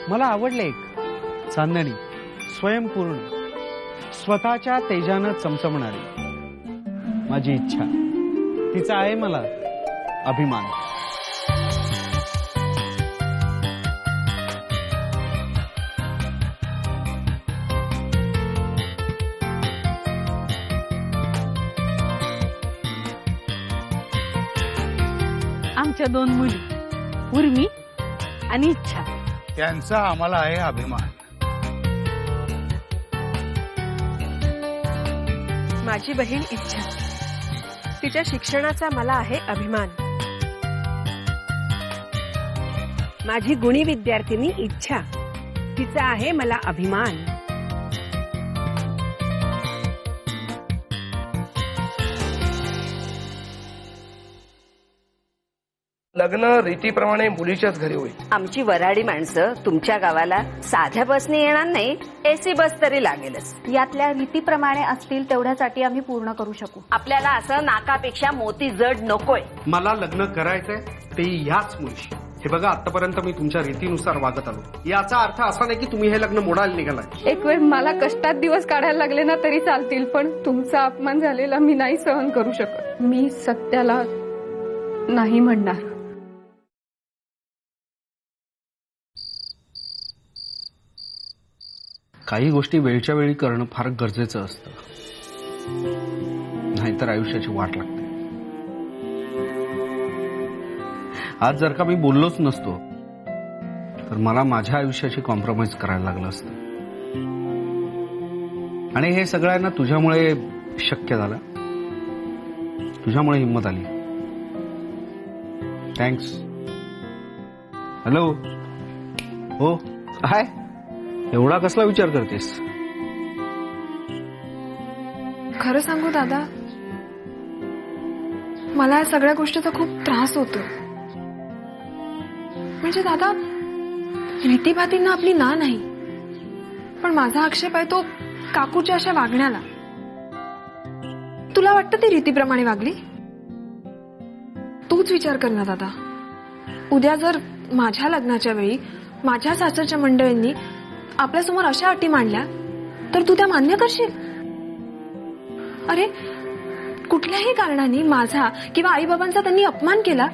मला आवडले एक चांदणी, स्वयंपूर्ण, स्वतःच्या तेजानं चमचमणारी माझी इच्छा, तिचा आहे मला अभिमान. आमच्या 2 मुली, उर्मी आणि इच्छा, त्यांचा आम्हाला आहे अभिमान. माझी बहीण इच्छा, तिच्या शिक्षणाचा मला आहे अभिमान. माझी गुणी विद्यार्थिनी इच्छा, तिचा आहे मला अभिमान. लग्न रीतीप्रमाणे मुलीच्याच घरी होईल. आमची वऱ्हाडी माणसं तुमच्या गावाला साध्या बसने येणार नाही, एसी बस तरी लागेलच. यातल्या रीतीप्रमाणे असतील तेवढ्यासाठी आम्ही पूर्ण करू शकू. आपल्याला असं नाकापेक्षा मोती जड नकोय. मला लग्न करायचंय ते ह्याच मुलीशी. हे बघा, आतापर्यंत मी तुमच्या रीतीनुसार वागत आलो. याचा अर्थ असा नाही की तुम्ही हे लग्न मोडायला निघालाय. एक वेळ मला कष्टात दिवस काढायला लागले ना तरी चालतील, पण तुमचा अपमान झालेला मी नाही सहन करू शकत. मी सत्याला नाही म्हणणार. काही गोष्टी वेळच्या वेळी करणं फार गरजेचं असतं, नाहीतर आयुष्याची वाट लागते. आज जर का मी बोललोच नसतो तर मला माझ्या आयुष्याची कॉम्प्रोमाइज करायला लागलं असतं. आणि हे सगळ्यांना तुझ्यामुळे शक्य झालं, तुझ्यामुळे हिंमत आली. थँक्स. हॅलो. हो, हाय. एवढा कसला विचार करतेस? खरं सांगू दादा, मला या सगळ्या गोष्टीचा खूप त्रास होतो. म्हणजे दादा, रीतीभातींना आपली ना नाही, पण माझा आक्षेप आहे तो काकूच्या अशा वागण्याला. तुला वाटतं ती रीतीप्रमाणे वागली? तूच विचार कर ना दादा. उद्या जर माझ्या लग्नाच्या वेळी माझ्या सासरच्या मंडळींनी आपल्यासमोर अशा अटी मांडल्या तर तू त्या मान्य करशील? अरे, कुठल्याही कारणाने माझा किंवा आईबाबांचा त्यांनी अपमान केला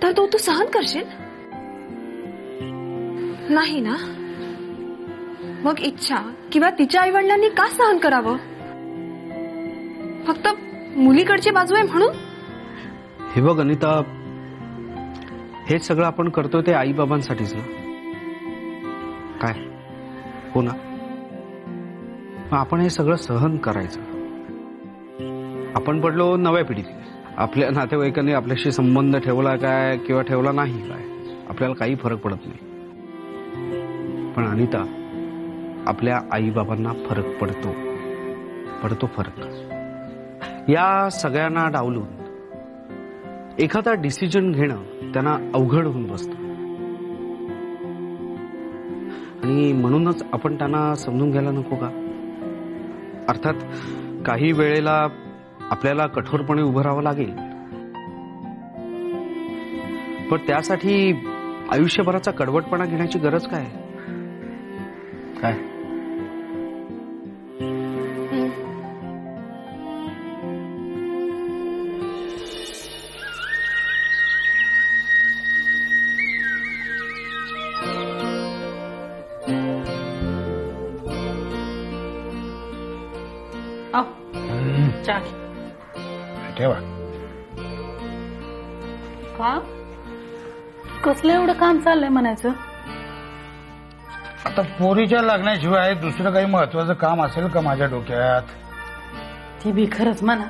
तर तो तू सहन करशील? नाही ना. मग इच्छा किंवा तिच्या आईवडिलांनी का सहन करावं? फक्त मुलीकडची बाजू आहे म्हणून? हे बघ अनिता, हे सगळं आपण करतोय ते आईबाबांसाठीच ना. काय हो ना? आपण हे सगळं सहन करायचं. आपण पडलो नव्या पिढीतले. आपल्या नातेवाईकांनी आपल्याशी संबंध ठेवला काय किंवा ठेवला नाही काय, आपल्याला काही फरक पडत नाही. पण अनिता, आपल्या आईबाबांना फरक पडतो फरक. या सगळ्यांना डावलून एखादा डिसिजन घेणं त्यांना अवघड होऊन बसतं. आणि म्हणूनच आपण त्यांना समजून घ्यायला नको का? अर्थात काही वेळेला आपल्याला कठोरपणे उभं राहावं लागेल, पण त्यासाठी आयुष्यभराचा कडवटपणा घेण्याची गरज काय? काय ठेवा. का? कसलं एवढं काम चाललंय म्हणायचं? आता पोरीच्या लग्नाशिवाय दुसरं काही महत्वाचं काम असेल का माझ्या डोक्यात? ती बी खरंच म्हणा.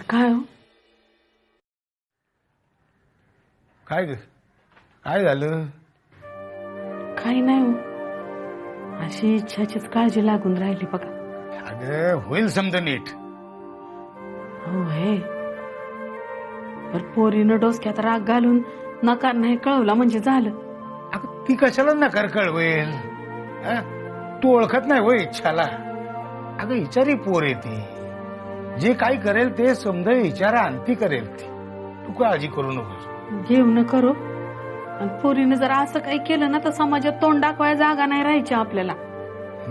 काय हो? काय झालं? काही नाही हो, अशी इच्छाचीच काळजी लागून राहिली बघा. अगं होईल समजा नीट. हो हे, पर पोरीनं डोसक्यात राग घालून नकार नाही कळवला म्हणजे झालं. अगं ती कशाला नकार कळवेल? तू ओळखत नाही होय इच्छाला? अगं विचारी पोर येते, जे काही करेल ते समजा विचारा अंती करेल ती. तू काळजी करू नकोस. घेऊ न करो, आणि पोरीने जर असं काही केलं ना तर समाजात तोंड दाखवायला जागा नाही राहायची आपल्याला.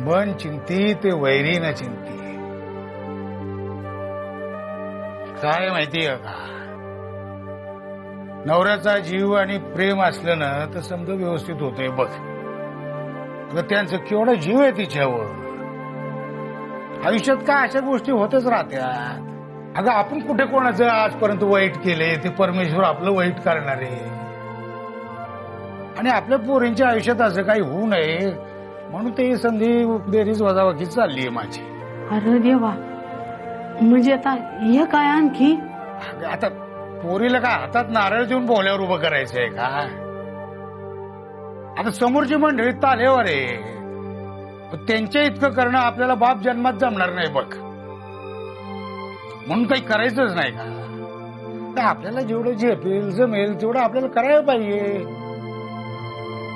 मन चिंती ते वैरी न चिंती. काय माहितीये का, नवऱ्याचा जीव आणि प्रेम असलं ना तर समजा व्यवस्थित होतंय बघ. अगं त्यांचं केवढा जीव आहे तिच्यावर. आयुष्यात काय अशा गोष्टी होतच राहत्यात. अगं आपण कुठे कोणाचं आजपर्यंत वाईट केले, ते परमेश्वर आपलं वाईट करणार आहे. आणि आपल्या पोरींच्या आयुष्यात असं काही होऊ नये म्हणून ते संधी बेरीज वजाबाकी चालली आहे माझी. अरे देवा, म्हणजे आता हे काय आणखी? अगं आता पोरीला काय हातात नारळ देऊन बोल्यावर उभं करायचंय का? आता समोरची मंडळी तालेवर आहे, त्यांच्या इतकं करणं आपल्याला बाप जन्मात जमणार नाही बघ. म्हणून काही करायचंच नाही का? तर आपल्याला जेवढं झेपेल जमेल तेवढं आपल्याला करायला पाहिजे.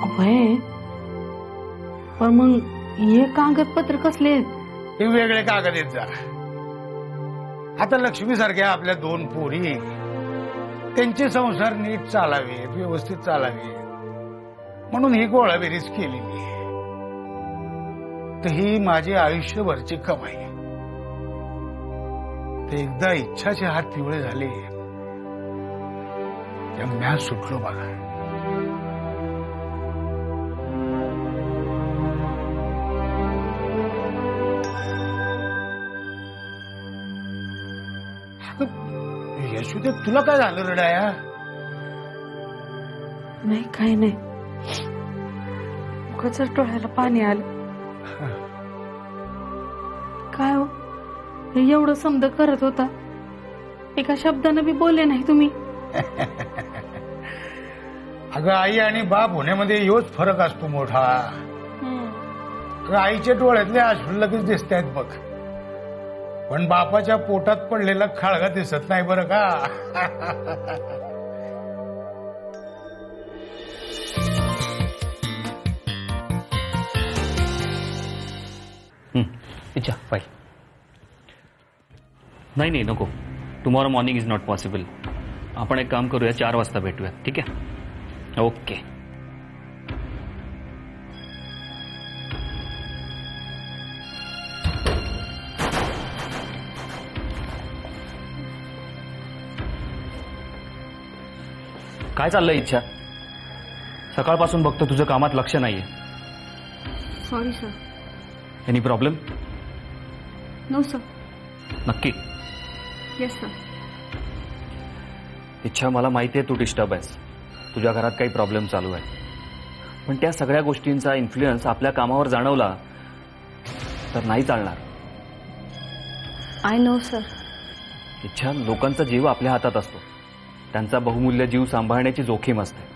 अभय, पण मग हे कागदपत्र कसले आहेत? हे वेगळे कागद आहेत जरा. आता लक्ष्मी सारख्या आपल्या 2 पोरी, त्यांचे संसार नीट चालावेत, व्यवस्थित चालावेत म्हणून ही गोळाबेरीज केलेली आहे. तर ही माझी आयुष्यभरची कमाई. ते एकदा इच्छाचे हात पिवळे झाले त्या म्या सुटलो बघा. यशोदे, तुला काय झालं रडाया? नाही, काही नाही, उगाच डोळ्याला पाणी आलं. काय हो, हे एवढं समज करत होता, एका शब्दानं बी बोलले नाही तुम्ही. अगं आई आणि बाप होण्यामध्ये योच फरक असतो मोठा. अगं आईच्या डोळ्यातले अश्रू लगेच दिसत आहेत बघ, पण बापाच्या पोटात पडलेला खाळगा दिसत नाही बरं का. इच्छा फाईल. नाही नाही नको, tomorrow morning is not possible. आपण एक काम करूया, 4 वाजता भेटूया, ठीक आहे? ओके. काय चाललंय इच्छा? सकाळपासून बघतो तुझं कामात लक्ष नाहीये. Sorry sir. Any problem? No sir. नक्की? Yes sir. इच्छा, मला माहिती आहे तू डिस्टर्ब आहेस, तुझ्या घरात काही प्रॉब्लेम चालू आहे, पण त्या सगळ्या गोष्टींचा इन्फ्लुएन्स आपल्या कामावर जाणवला तर नाही चालणार. I know sir. इच्छा, लोकांचा जीव आपल्या हातात असतो, त्यांचा बहुमूल्य जीव सांभाळण्याची जोखीम असते,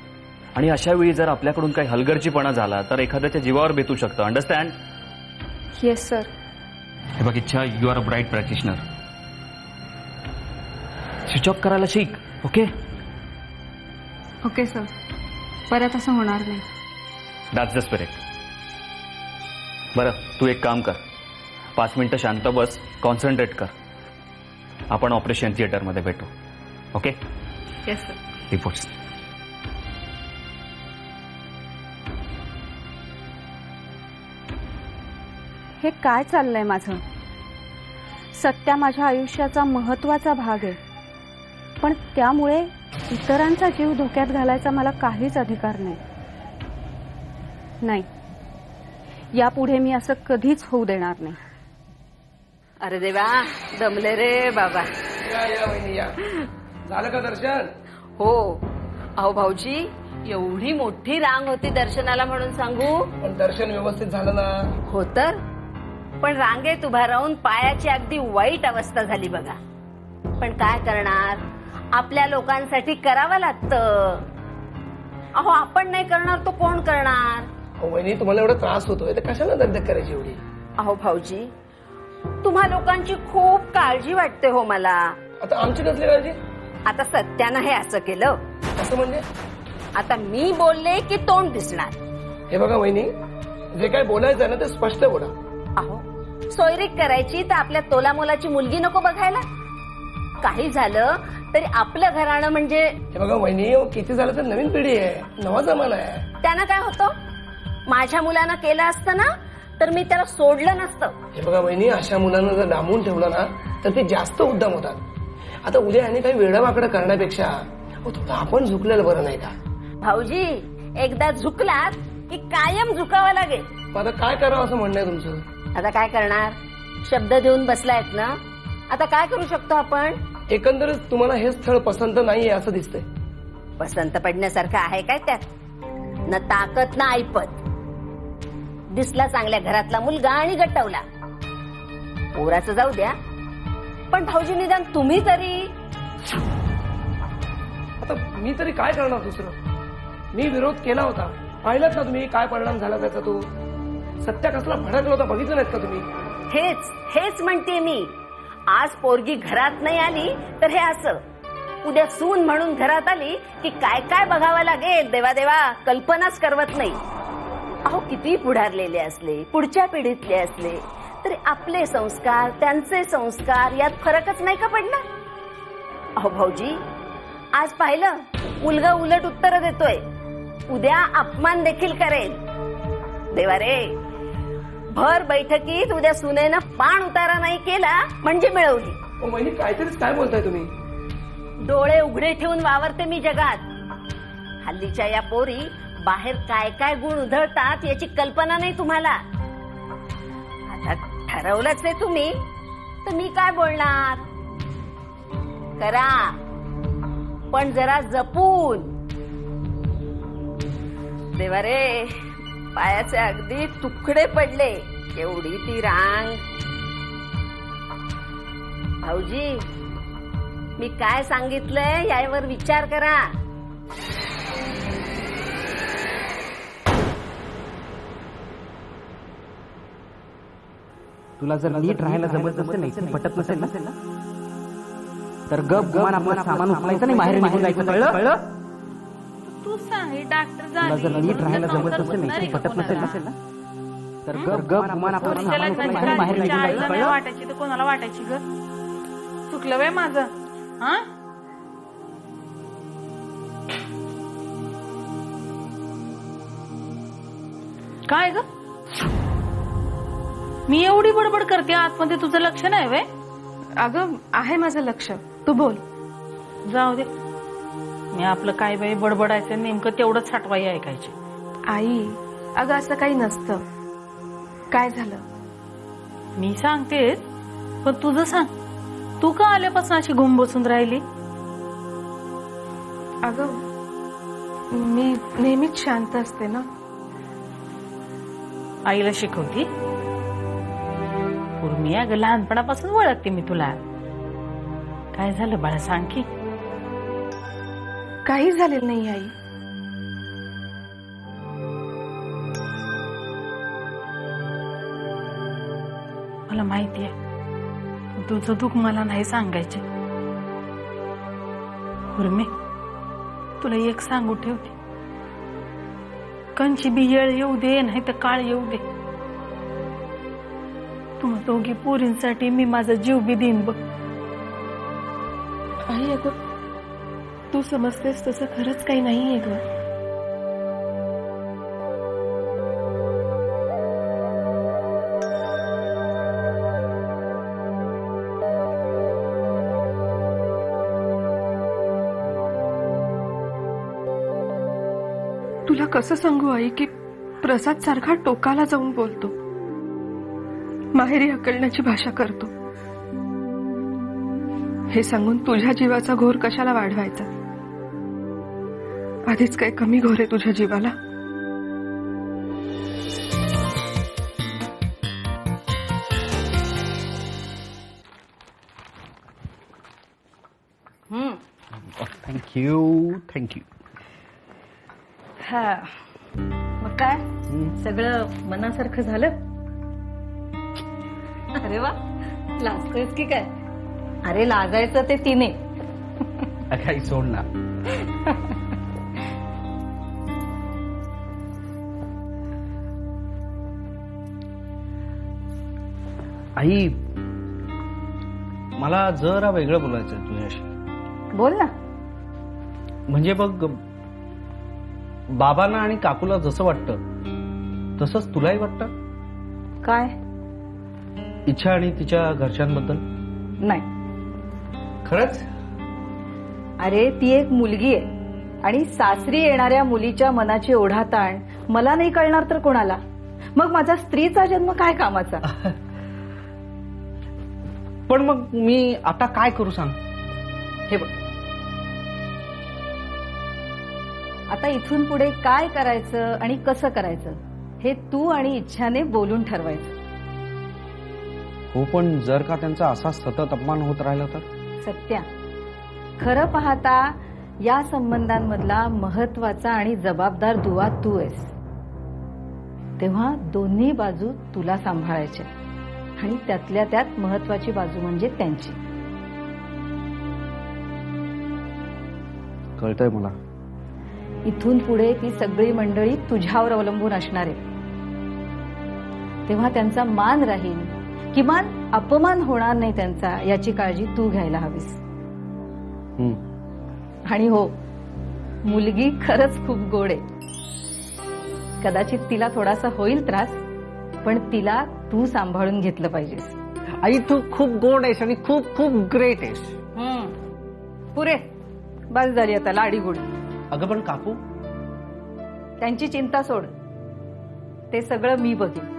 आणि अशा वेळी जर आपल्याकडून काही हलगर्जीपणा झाला तर एखाद्याच्या जीवावर बेतू शकतं. अंडरस्टँड? Yes sir. हे बघ इच्छा, you are a bright practitioner. Switch off करायला शिक. ओके? Okay sir. परत असं होणार नाही. That's the spirit. बरं, तू एक काम कर, 5 मिनिटं शांत बस, कॉन्सन्ट्रेट कर. आपण ऑपरेशन थिएटरमध्ये भेटू. ओके? Yes sir. रिपोर्ट्स. हे काय चाललंय माझं? सत्या माझ्या आयुष्याचा महत्वाचा भाग आहे, पण त्यामुळे इतरांचा जीव धोक्यात घालायचा मला काहीच अधिकार नाही. नाही, यापुढे मी असं कधीच होऊ देणार नाही. अरे देवा, दमले रे बाबा. या वहिनी या. झालं का दर्शन? हो. अहो भाऊजी, एवढी मोठी रांग होती दर्शनाला म्हणून सांगू. पण दर्शन व्यवस्थित झालं ना? हो तर, पण रांगेत उभा राहून पायाची अगदी वाईट अवस्था झाली बघा. पण काय करणार, आपल्या लोकांसाठी करावं लागतं. अहो आपण नाही करणार तो कोण करणार? अहो वहिनी, तुम्हाला एवढा त्रास होतोय तर कशाला दगदग करायची एवढी? अहो भाऊजी, तुम्हा लोकांची खूप काळजी वाटते हो मला. आता आमची कसली काळजी? आता सत्यानं हे असं केलं, असं म्हणजे? आता मी बोलले की तोंड दिसणार. हे बघा वहिनी, जे काय बोलायचं ना ते स्पष्ट बोला. अहो सोयरीक करायची तर आपल्या तोलामोलाची मुलगी नको बघायला. काही झालं तरी आपलं घराणं म्हणजे हे बघा वहिनी, किती झालं तर नवीन पिढी आहे, नवा जमाना आहे. त्यानं काय होतं? माझ्या मुलानं केलं असतं ना तर मी त्याला सोडलं नसतं. हे बघा वहिनी, अशा मुलांना जर डांबून ठेवलं ना तर ते जास्त उद्दाम होतात. आता उद्या यांनी काही वेडावाकडं करण्यापेक्षा थोडं आपण झुकलेलं बरं नाही का? भाऊजी, एकदा झुकलात की कायम झुकावं लागेल. मग आता काय करावं असं म्हणणं आहे तुमचं? आता काय करणार? शब्द देऊन बसलायत ना, आता काय करू शकतो आपण? एकंदरीत तुम्हाला हे स्थळ पसंत नाहीये असं दिसतंय. पसंत पडण्यासारखं आहे काय त्यात? न ताकद ना ऐपत. दिसला चांगल्या घरातला मुलगा आणि गट्टवला. पोराचं जाऊ द्या, पण भाऊजी निदान तुम्ही तरी. आता मी तरी काय करणार दुसरं? मी विरोध केला होता, पाहिलं ना तुम्ही काय परिणाम झाला त्याचा. तो सत्या कसला भडकला होता, बघितलं नाहीत का तुम्ही? हेच म्हणते मी. आज पोरगी घरात नाही आली तर हे असं, उद्या सून म्हणून घरात आली की काय काय बघावं लागेल देवा देवा, कल्पनाच करवत नाही. अहो, किती पुढारलेले असले, पुढच्या पिढीतले असले तरी आपले संस्कार त्यांचे संस्कार यात फरकच नाही का पडला? अहो भाऊजी, आज पाहिलं मुलगा उलट उत्तर देतोय, उद्या अपमान देखील करेल. देवा रे, भर बैठकीत उद्या सुनेनं पाण उतारा नाही केला म्हणजे मिळवली. वहिनी काहीतरीच काय बोलताय तुम्ही? डोळे उघडे ठेवून वावरते मी जगात. हल्लीच्या या पोरी बाहेर काय काय गुण उधळतात याची कल्पना नाही तुम्हाला. आता ठरवलंच आहे तुम्ही तर मी काय बोलणार? करा, पण जरा जपून. देवा रे, पायाचे अगदी तुकडे पडले, एवढी ती रांग. भाऊजी, मी काय सांगितलंय यावर विचार करा. तुला जर नीट राहायला जमत नसेल, नाही पटत नसेल ना, तर गप गुमान आपलं सामान उचलायचं नाही, बाहेर निघून जायचं. कळलं? तू सांग, डॉक्टर तुला जर नीट राहायला जमत नसेल, नाही पटत नसेल ना, तर गप गुमान आपलं सामान उचलायचं, बाहेर निघून जायचं. कळलं? वाटायची तर कोणाला वाटायची ग? चुकलं वे माझं. हा, काय ग? मी एवढी बडबड करते, आतमध्ये तुझं लक्ष नाही वे? अगं, आहे माझं लक्ष, तू बोल. जाऊ दे, मी आपलं काय बाई बडबडायचं, नेमकं तेवढंच साठवाई ऐकायची. आई, अगं असं काही नसतं. काय झालं? मी सांगतेच, पण तुझं सांग. तू का आल्यापासून अशी घुम बसून राहिली? अगं, मी नेहमीच शांत असते ना. आईला शिकवती? पूर्वी अगं लहानपणापासून ओळखते मी तुला. काय झालं बाळा, सांग की. काही झालेलं नाही आई. मला माहितीये, तुझं दुःख मला नाही सांगायचे. उर्मी, तुला एक सांगू ठेवते, कंची बी येळ येऊ दे नाही तर काळ येऊ दे, तुम्हा दोघी पोरींसाठी मी माझा जीव बी देईन बघ. आई, अगं तू समजतेस तसं खरंच काही नाहीये ग. तुला कसं सांगू आई की प्रसाद सारखा टोकाला जाऊन बोलतो, माहेरी हकलण्याची भाषा करतो. हे सांगून तुझ्या जीवाचा घोर कशाला वाढवायचा? आधीच काय कमी घोर आहे तुझ्या जीवाला? थँक्यू. हा, मग काय सगळं मनासारखं झालं? अरे वा, लाजतोयस की काय? अरे लाजायचं ते तिने. काही सोड ना. आई, मला जरा वेगळं बोलायचं तुझ्याशी. बोल ना. म्हणजे बघ, बाबांना आणि काकूला जसं वाटतं तसंच तुलाही वाटतं? काय? इच्छा आणि तिच्या घरच्यांबद्दल? नाही. खरंच? अरे ती एक मुलगी आहे आणि सासरी येणाऱ्या मुलीच्या मनाची ओढाताण मला नाही कळणार तर कोणाला? मग माझा स्त्रीचा जन्म काय कामाचा? पण मग मी आता काय करू सांग? हे बघ, आता इथून पुढे काय करायचं आणि कसं करायचं हे तू आणि इच्छाने बोलून ठरवायचं. हो, पण जर का त्यांचा असा सतत अपमान होत राहिला तर? सत्या, खरं पाहता या संबंधांमधला महत्वाचा आणि जबाबदार दुवा तू आहेस. तेव्हा दोन्ही बाजू तुला सांभाळायच्या आणि त्यातल्या त्यात महत्वाची बाजू म्हणजे त्यांची. कळतंय मला. इथून पुढे ती सगळी मंडळी तुझ्यावर अवलंबून असणार आहे. तेव्हा त्यांचा मान राहील, किमान अपमान होणार नाही त्यांचा, याची काळजी तू घ्यायला हवीस. आणि हो, मुलगी खरंच खूप गोड आहे. कदाचित तिला थोडासा होईल त्रास, पण तिला तू सांभाळून घेतलं पाहिजेस. आई, तू खूप गोड आहेस आणि खूप खूप ग्रेट आहेस. पुरे बस झाली आता लाडी गोडी. अगं पण काकू? त्यांची चिंता सोड, ते सगळं मी बघेन.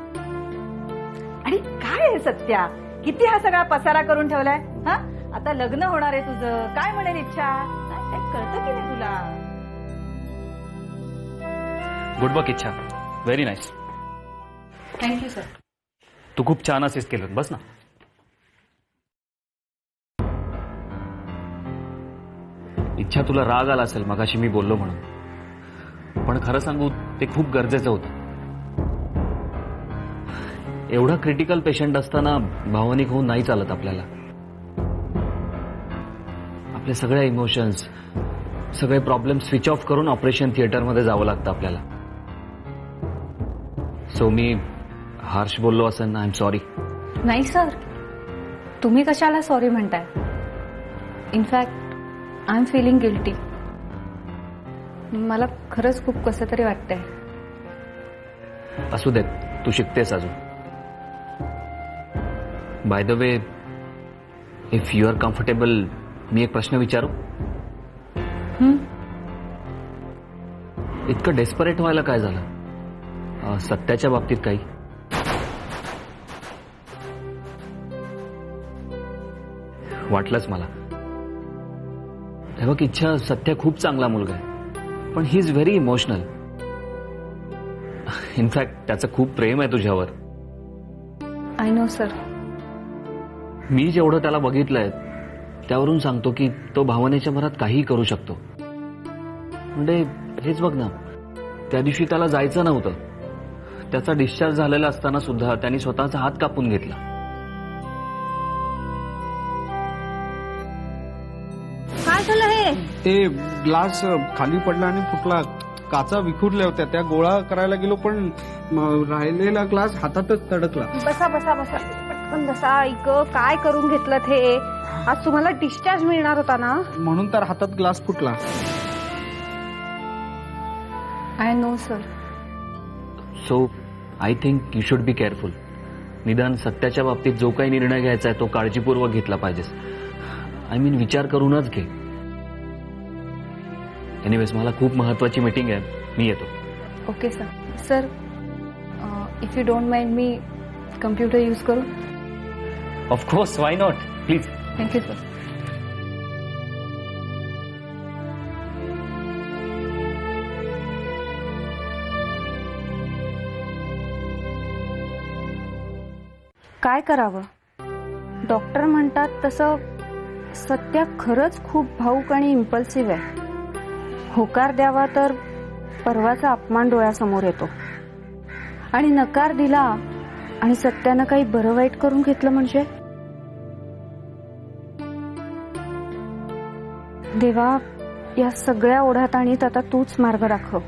आणि काय आहे सत्या, किती हा सगळा पसारा करून ठेवलाय? हा, आता लग्न होणार आहे तुझं, काय म्हणेल इच्छा? काय कळतं की नाही तुला? Good work Ichha, very nice. Thank you sir. तू खूप छान असेस केलं. बस ना. इच्छा, तुला राग आला असेल मगाशी मी बोललो म्हणून, पण खरं सांगू ते खूप गरजेचं होतं. एवढा क्रिटिकल पेशंट असताना भावनिक होऊन नाही चालत आपल्याला. आपले सगळे इमोशन्स, सगळे प्रॉब्लेम स्विच ऑफ करून ऑपरेशन थिएटरमध्ये जावं लागतं आपल्याला. सो मी हार्श बोललो असेल ना, आय एम सॉरी. नाही सर, तुम्ही कशाला सॉरी म्हणताय? In fact I am feeling guilty. मला खरंच खूप कसं तरी वाटतंय. असू देत, तू शिकतेस अजून. By the way, if you are comfortable, मी एक प्रश्न विचारू? इतकं डेस्परेट व्हायला काय झालं? सत्याच्या बाबतीत काही? वाटलंच मला. हे बघ इच्छा, सत्य खूप चांगला मुलगा आहे, पण he is very emotional. In fact त्याचं खूप प्रेम आहे तुझ्यावर. I know sir. मी जेवढं त्याला बघितलंय त्यावरून सांगतो की तो भावनेच्या भरात काहीही करू शकतो. म्हणजे हेच बघ ना, त्या दिवशी त्याला जायचं नव्हतं. त्याचा डिस्चार्ज झालेला असताना सुद्धा त्यांनी स्वतःचा हात कापून घेतला. काय झालं हे? ते ग्लास खाली पडला आणि फुटला. काचा विखुरल्या होत्या, त्या गोळा करायला गेलो पण राहिलेला ग्लास हातातच तडकला. बसा बसा बसा, पटकन बसा. ऐक, काय करून घेतलं हे? आज तुम्हाला डिस्चार्ज मिळणार होता ना, म्हणून तर हातात ग्लास फुटला. I know sir. So I think you should be careful. निदान सत्याच्या बाबतीत जो काही निर्णय घ्यायचा आहे तो काळजीपूर्वक घेतला पाहिजेस. आय मीन विचार करूनच घे. एनिवेज, मला खूप महत्वाची मीटिंग आहे, मी येतो. Okay sir. Sir, if you don't mind, मी कम्प्युटर यूज करू? Of course, why not, please. Thank you sir. काय करावं? डॉक्टर म्हणतात तसं सत्या खरंच खूप भावूक आणि इम्पल्सिव्ह आहे. होकार द्यावा तर परवाचा अपमान डोळ्यासमोर येतो, आणि नकार दिला आणि सत्यानं काही बरं वाईट करून घेतलं म्हणजे? देवा, या सगळ्या ओढाताणीत आता तूच मार्ग दाखव.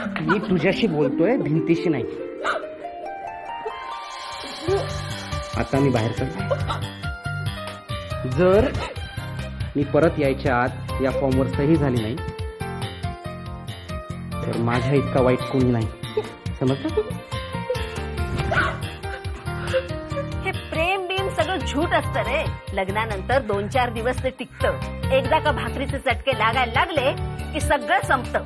मी तुझ्याशी बोलतोय, भिंतीशी नाही. आता मी बाहेर चाललोय. जर मी परत यायच्या आत या फॉर्मवर सही झाली नाही तर माझ्या इतका वाईट कोणी नाही. समजलं? हे प्रेम बिम सगळं झूट असतं रे. लग्नानंतर 2-4 दिवस ते टिकतं. एकदा का भाकरीचे चटके लागायला लागले की सगळं संपतं.